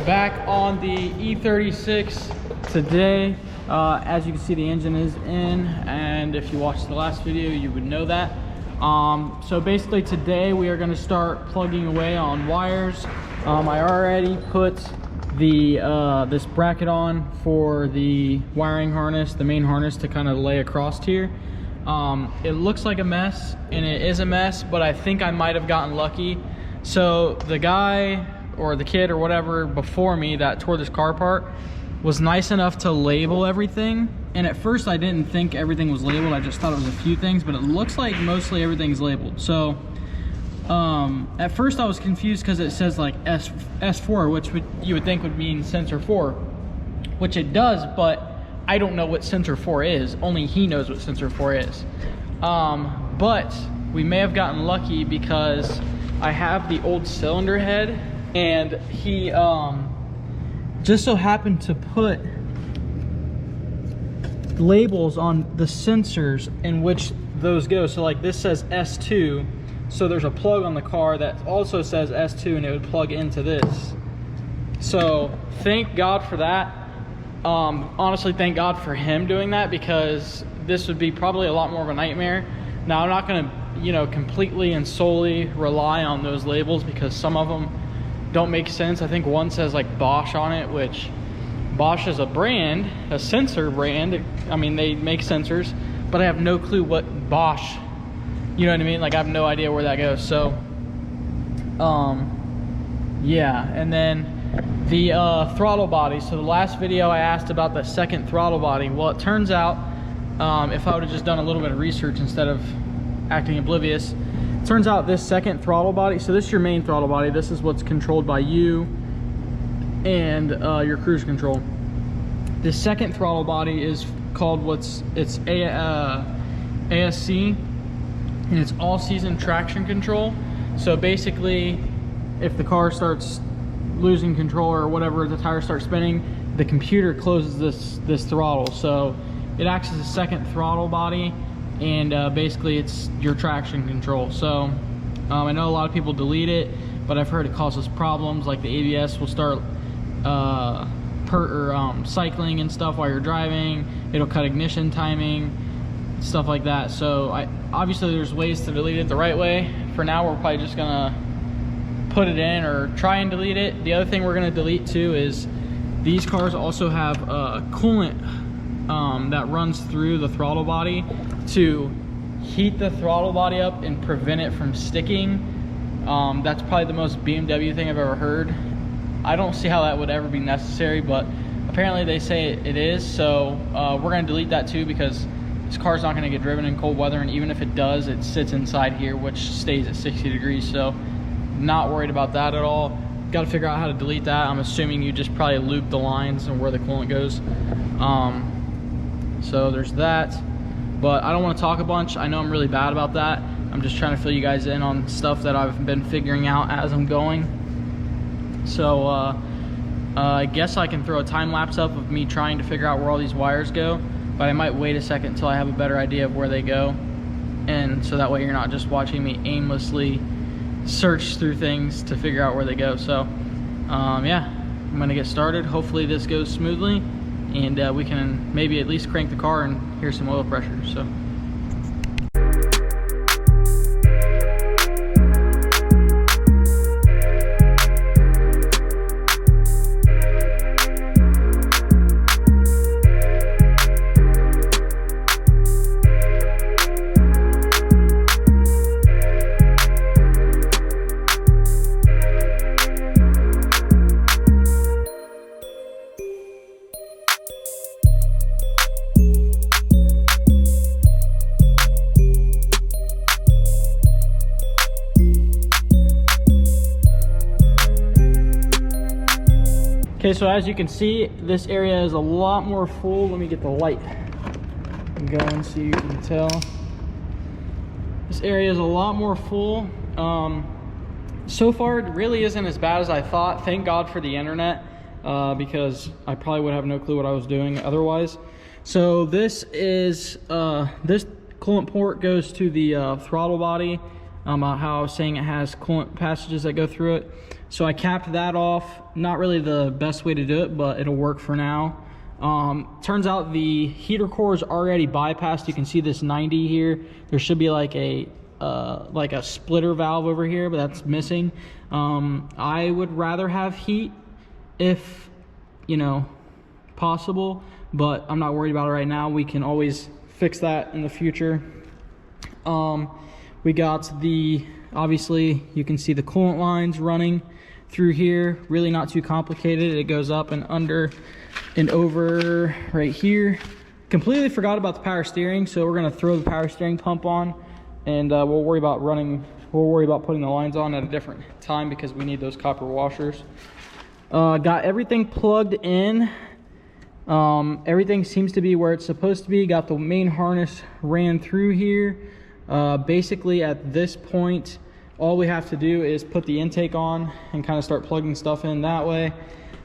Back on the E36 today. As you can see, the engine is in, and if you watched the last video, you would know that. So basically today we are going to start plugging away on wires. I already put the this bracket on for the wiring harness, the main harness, to kind of lay across here. It looks like a mess, and it is a mess, but I think I might have gotten lucky. So the guy or the kid or whatever before me that tore this car apart was nice enough to label everything, and at first I didn't think everything was labeled. I just thought it was a few things, but it looks like mostly everything's labeled. So at first I was confused because it says like S4, which you would think would mean sensor 4, which it does, but I don't know what sensor 4 is. Only he knows what sensor 4 is. But we may have gotten lucky because I have the old cylinder head, and he just so happened to put labels on the sensors in which those go. So like this says S2, so there's a plug on the car that also says S2, and it would plug into this. So thank God for that. Honestly, thank God for him doing that, because this would be probably a lot more of a nightmare. Now, I'm not going to, you know, completely and solely rely on those labels, because some of them don't make sense. I think one says like Bosch on it, which Bosch is a brand, a sensor brand. I mean, they make sensors, but I have no clue what Bosch, you know what I mean? Like, I have no idea where that goes. So, yeah. And then the throttle body. So the last video I asked about the second throttle body. Well, it turns out, if I would have just done a little bit of research instead of acting oblivious, it turns out this second throttle body, so this is your main throttle body. This is what's controlled by you and your cruise control. This second throttle body is called ASC, and it's all season traction control. So basically, if the car starts losing control or whatever, the tires start spinning, the computer closes this throttle. So it acts as a second throttle body, and basically it's your traction control. So I know a lot of people delete it, but I've heard it causes problems, like the ABS will start cycling and stuff while you're driving. It'll cut ignition timing, stuff like that. So obviously there's ways to delete it the right way. For now, we're probably just gonna put it in or try and delete it. The other thing we're gonna delete too is these cars also have coolant that runs through the throttle body to heat the throttle body up and prevent it from sticking. That's probably the most BMW thing I've ever heard. I don't see how that would ever be necessary, but apparently they say it is. So we're gonna delete that too, because this car's not gonna get driven in cold weather, and even if it does, it sits inside here, which stays at 60 degrees. So not worried about that at all. Got to figure out how to delete that. I'm assuming you just probably loop the lines and where the coolant goes. So there's that, but I don't want to talk a bunch. I know I'm really bad about that. I'm just trying to fill you guys in on stuff that I've been figuring out as I'm going. So I guess I can throw a time lapse up of me trying to figure out where all these wires go, but I might wait a second until I have a better idea of where they go, and so that way you're not just watching me aimlessly search through things to figure out where they go. So yeah, I'm gonna get started. Hopefully this goes smoothly, and we can maybe at least crank the car and hear some oil pressure. So okay, so as you can see, this area is a lot more full. Let me get the light going so you can tell. This area is a lot more full. So far, it really isn't as bad as I thought. Thank God for the internet, because I probably would have no clue what I was doing otherwise. So this is, this coolant port goes to the throttle body. how I was saying it has coolant passages that go through it. So I capped that off. Not really the best way to do it, but it'll work for now. Turns out the heater core is already bypassed. You can see this 90 here. There should be like a splitter valve over here, but that's missing. I would rather have heat if, you know, possible, but I'm not worried about it right now. We can always fix that in the future. We got obviously you can see the coolant lines running through here. Really not too complicated. It goes up and under and over right here. Completely forgot about the power steering, so we're gonna throw the power steering pump on, and we'll worry about putting the lines on at a different time because we need those copper washers. Got everything plugged in. Everything seems to be where it's supposed to be. Got the main harness ran through here. Basically at this point, all we have to do is put the intake on and kind of start plugging stuff in that way.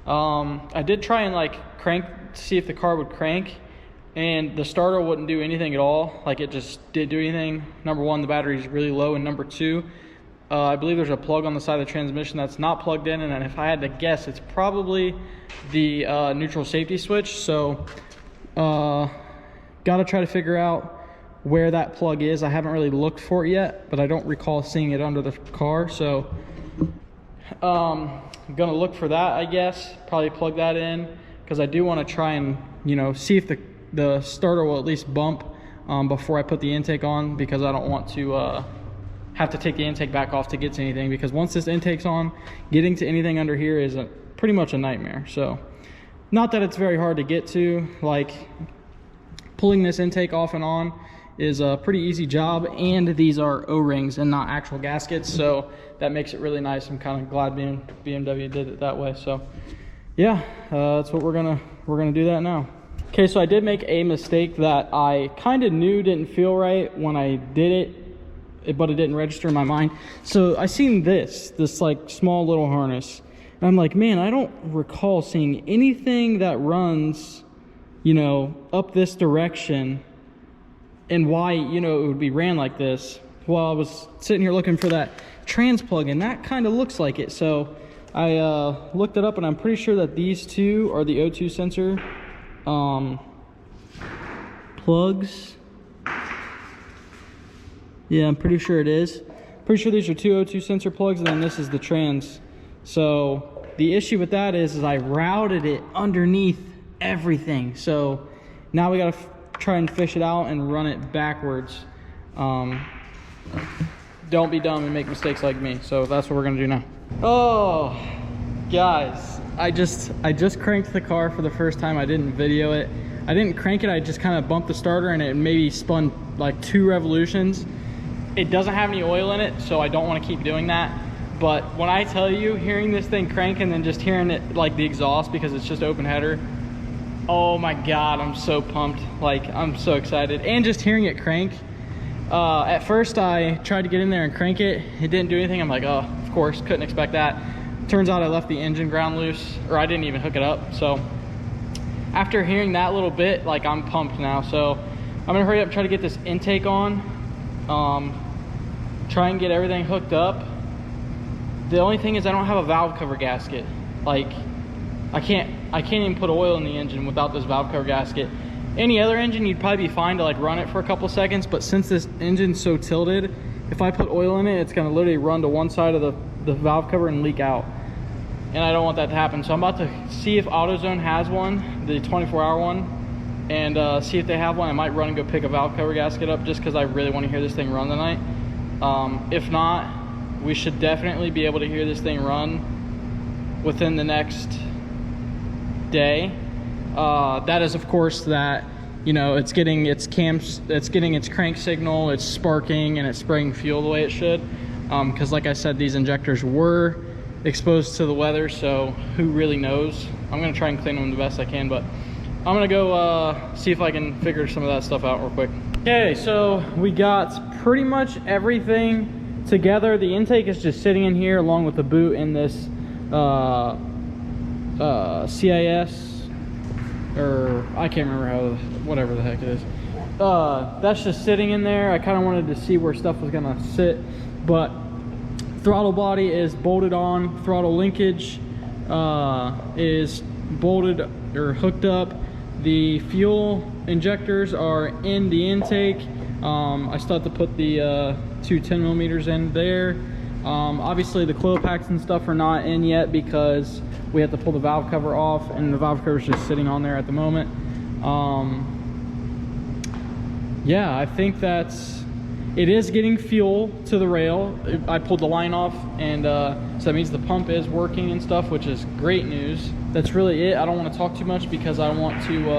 I did try and like crank to see if the car would crank, and the starter wouldn't do anything at all. Like it just didn't do anything. Number one, the battery is really low, and number two, I believe there's a plug on the side of the transmission that's not plugged in, and if I had to guess, it's probably the neutral safety switch. So gotta try to figure out where that plug is. I haven't really looked for it yet, but I don't recall seeing it under the car. So I'm gonna look for that, I guess. Probably plug that in, because I do want to try and, you know, see if the starter will at least bump before I put the intake on, because I don't want to have to take the intake back off to get to anything, because once this intake's on, getting to anything under here is pretty much a nightmare. So not that it's very hard to get to, like pulling this intake off and on is a pretty easy job, and these are O-rings and not actual gaskets, so that makes it really nice. I'm kind of glad BMW did it that way. So yeah, that's what we're gonna do that now. Okay, so I did make a mistake that I kind of knew didn't feel right when I did it, but it didn't register in my mind. So I seen this like small little harness, and I'm like, man, I don't recall seeing anything that runs, you know, up this direction, and why, you know, it would be ran like this. Well, I was sitting here looking for that trans plug, and that kind of looks like it. So I looked it up, and I'm pretty sure that these two are the O2 sensor plugs. Yeah, I'm pretty sure it is. Pretty sure these are two O2 sensor plugs, and then this is the trans. So the issue with that is I routed it underneath everything. So now we gotta try and fish it out and run it backwards. Don't be dumb and make mistakes like me. So that's what we're gonna do now. Oh, guys, I just cranked the car for the first time. I didn't video it. I didn't crank it. I just kind of bumped the starter, and it maybe spun like 2 revolutions. It doesn't have any oil in it, so I don't want to keep doing that. But when I tell you, hearing this thing crank and then just hearing it like the exhaust, because it's just open header, oh my God, I'm so pumped. Like, I'm so excited. And just hearing it crank. At first I tried to get in there and crank it. It didn't do anything. I'm like, oh, of course, couldn't expect that. Turns out I left the engine ground loose, or I didn't even hook it up. So after hearing that little bit, like, I'm pumped now. So I'm gonna hurry up and try to get this intake on. Try and get everything hooked up. The only thing is I don't have a valve cover gasket. Like, I can't even put oil in the engine without this valve cover gasket. Any other engine, you'd probably be fine to like run it for a couple seconds, but since this engine's so tilted, if I put oil in it, it's gonna literally run to one side of the valve cover and leak out. And I don't want that to happen. So I'm about to see if AutoZone has one, the 24-hour one, and see if they have one. I might run and go pick a valve cover gasket up, just because I really want to hear this thing run tonight. If not, we should definitely be able to hear this thing run within the next day. That is, of course, that, you know, it's getting its crank signal, it's sparking, and it's spraying fuel the way it should. Because like I said, these injectors were exposed to the weather, so who really knows. I'm gonna try and clean them the best I can, but I'm gonna go see if I can figure some of that stuff out real quick. Okay, so we got pretty much everything together. The intake is just sitting in here along with the boot in this CIS, or I can't remember how, whatever the heck it is. That's just sitting in there. I kind of wanted to see where stuff was gonna sit But throttle body is bolted on, throttle linkage is bolted or hooked up. The fuel injectors are in the intake. I still have to put the two 10mm in there. Obviously the coil packs and stuff are not in yet because we have to pull the valve cover off, and the valve cover is just sitting on there at the moment. Yeah, I think it is getting fuel to the rail. I pulled the line off, and so that means the pump is working and stuff, which is great news. That's really it. I don't want to talk too much because I want to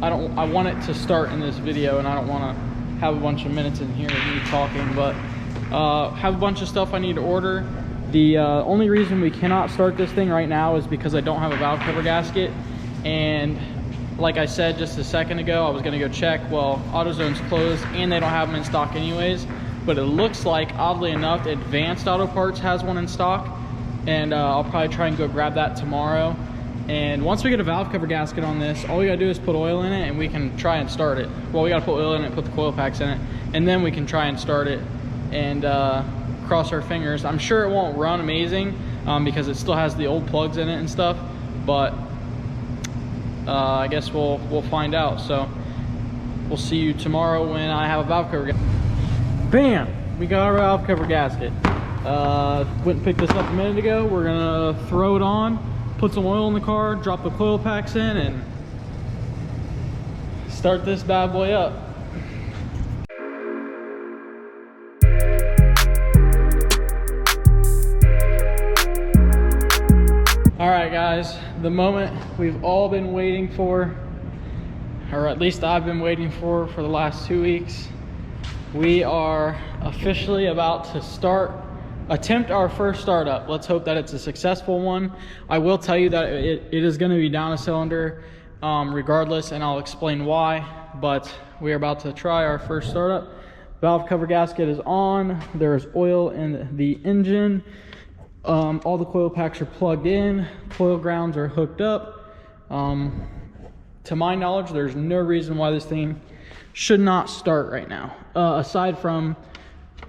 I want it to start in this video, and I don't want to have a bunch of minutes in here of me talking, but have a bunch of stuff I need to order. The only reason we cannot start this thing right now is because I don't have a valve cover gasket, and like I said just a second ago, I was gonna go check. Well, AutoZone's closed and they don't have them in stock anyways, but it looks like, oddly enough, Advanced Auto Parts has one in stock, and I'll probably try and go grab that tomorrow. And once we get a valve cover gasket on this, all we gotta do is put oil in it and we can try and start it. Well, we gotta put oil in it, put the coil packs in it, and then we can try and start it, and cross our fingers. I'm sure it won't run amazing because it still has the old plugs in it and stuff, but I guess we'll find out. So we'll see you tomorrow when I have a valve cover gasket. Bam! We got our valve cover gasket. Went and picked this up a minute ago. We're gonna throw it on, put some oil in the car, drop the coil packs in, and start this bad boy up. All right, guys, the moment we've all been waiting for, or at least I've been waiting for the last 2 weeks. We are officially about to attempt our first startup. Let's hope that it's a successful one. I will tell you that it is going to be down a cylinder regardless, and I'll explain why, but we are about to try our first startup. Valve cover gasket is on. There's oil in the engine. All the coil packs are plugged in, coil grounds are hooked up. To my knowledge, there's no reason why this thing should not start right now. Aside from,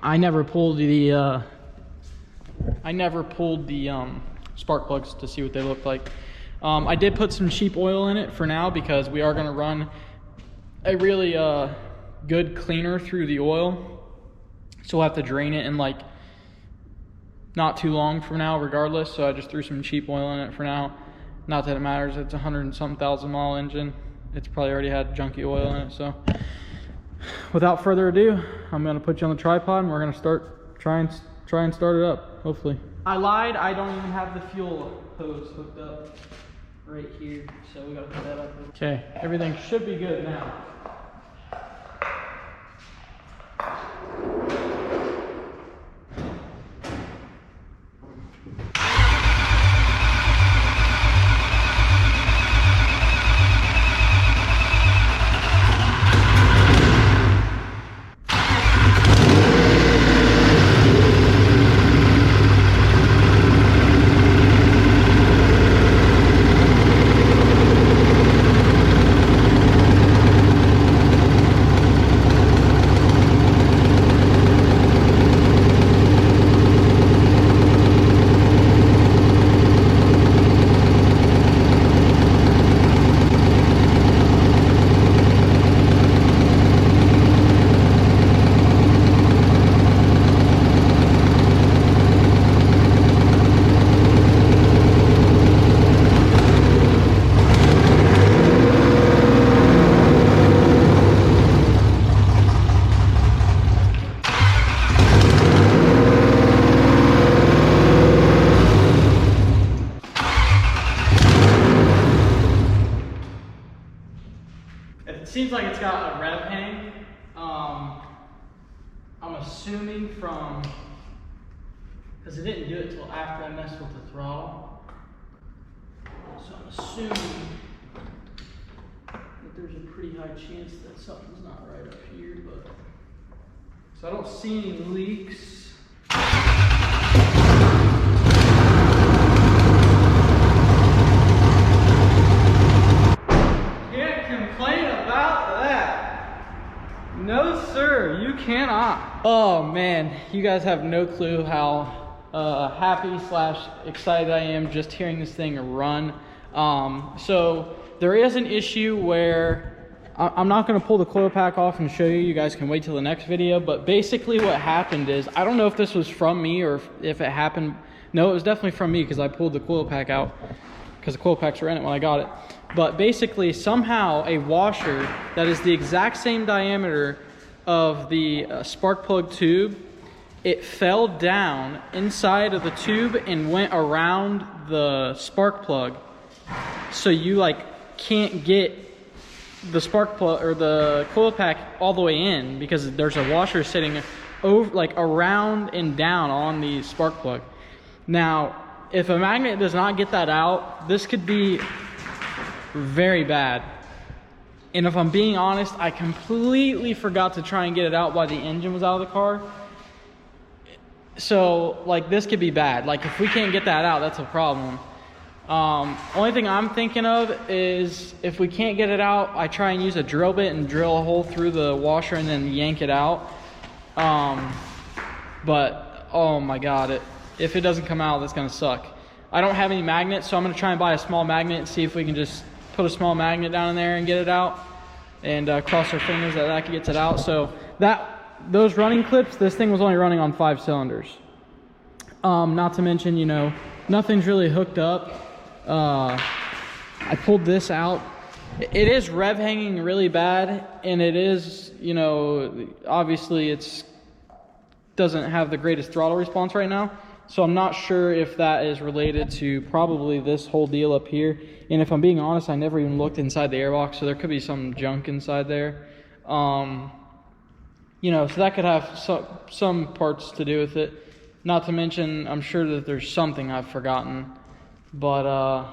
I never pulled the spark plugs to see what they look like. I did put some cheap oil in it for now because we are going to run a really good cleaner through the oil, so we'll have to drain it in like not too long from now regardless, so I just threw some cheap oil in it for now. Not that it matters, it's a 100-something thousand mile engine. It's probably already had junky oil in it. So without further ado, I'm gonna put you on the tripod and we're gonna try and start it up, hopefully. I lied, I don't even have the fuel hose hooked up right here, so we gotta put that up. Okay, everything should be good now. It seems like it's got a rev hang. I'm assuming because it didn't do it till after I messed with the throttle. So I'm assuming that there's a pretty high chance that something's not right up here, but so I don't see any leaks. No sir, sir, you cannot. Oh man, you guys have no clue how happy / excited I am just hearing this thing run. So there is an issue where I'm not going to pull the coil pack off and show you. You guys can wait till the next video. But basically what happened is, I don't know if this was from me or if it happened. No, it was definitely from me because I pulled the coil pack out because the coil packs were in it when I got it. But basically somehow a washer that is the exact same diameter of the spark plug tube, it fell down inside of the tube and went around the spark plug. So you like can't get the spark plug or the coil pack all the way in because there's a washer sitting over, like around and down on the spark plug. Now, if a magnet does not get that out, this could be very bad. And if I'm being honest, I completely forgot to try and get it out while the engine was out of the car. So like this could be bad. Like if we can't get that out, that's a problem. Only thing I'm thinking of is if we can't get it out, I try and use a drill bit and drill a hole through the washer and then yank it out. But oh my God, if it doesn't come out, that's gonna suck. I don't have any magnets, so I'm gonna try and buy a small magnet and see if we can just put a small magnet down in there and get it out, and cross our fingers that that gets it out. So those running clips, this thing was only running on 5 cylinders. Not to mention, you know, nothing's really hooked up. I pulled this out. It is rev hanging really bad, and it is, you know, obviously it's doesn't have the greatest throttle response right now. So I'm not sure if that is related to probably this whole deal up here. And if I'm being honest, I never even looked inside the airbox, so there could be some junk inside there. You know, so that could have some parts to do with it. Not to mention, I'm sure that there's something I've forgotten. But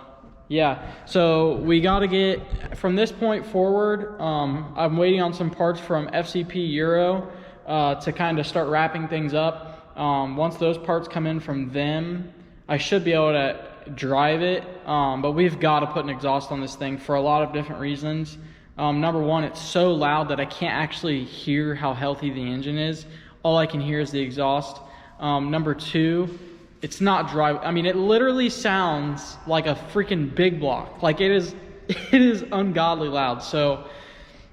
yeah, so we got to get, from this point forward, I'm waiting on some parts from FCP Euro to kind of start wrapping things up. Once those parts come in from them, I should be able to drive it. But we've got to put an exhaust on this thing for a lot of different reasons. Number one, it's so loud that I can't actually hear how healthy the engine is. All I can hear is the exhaust. Number two, it's not dry. I mean, it literally sounds like a freaking big block. Like it is ungodly loud. So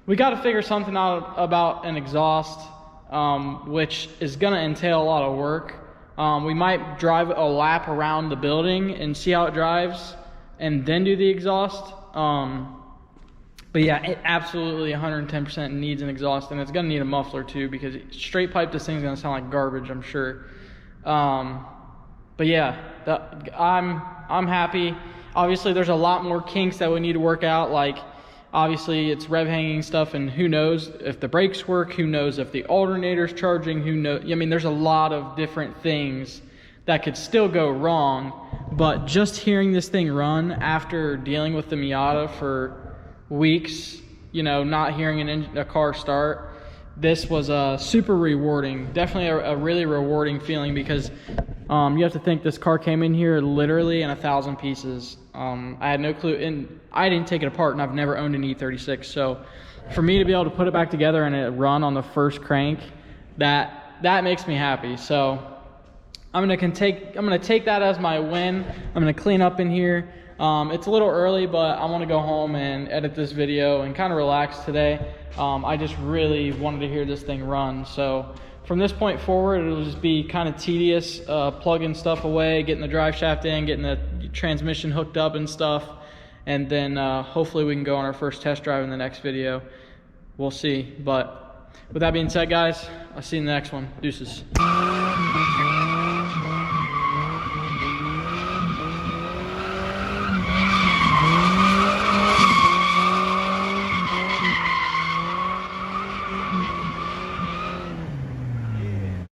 we got to figure something out about an exhaust, which is going to entail a lot of work. We might drive a lap around the building and see how it drives and then do the exhaust. But yeah, it absolutely 110% needs an exhaust, and it's going to need a muffler too, because straight pipe this thing's going to sound like garbage, I'm sure. But yeah, I'm happy. Obviously, there's a lot more kinks that we need to work out. Like, obviously, it's rev hanging stuff, and who knows if the brakes work, who knows if the alternator's charging, who knows. I mean, there's a lot of different things that could still go wrong. But just hearing this thing run after dealing with the Miata for weeks, you know, not hearing a car start, this was super rewarding. Definitely a really rewarding feeling, because you have to think this car came in here literally in 1,000 pieces. I had no clue, and I didn't take it apart, and I've never owned an E36. So for me to be able to put it back together and it run on the first crank, that makes me happy. So I'm gonna take that as my win. I'm gonna clean up in here. It's a little early, but I want to go home and edit this video and kind of relax today. I just really wanted to hear this thing run. So from this point forward, it'll just be kind of tedious, plugging stuff away, getting the drive shaft in, getting the transmission hooked up and stuff. And then hopefully we can go on our first test drive in the next video. We'll see. But with that being said, guys, I'll see you in the next one. Deuces.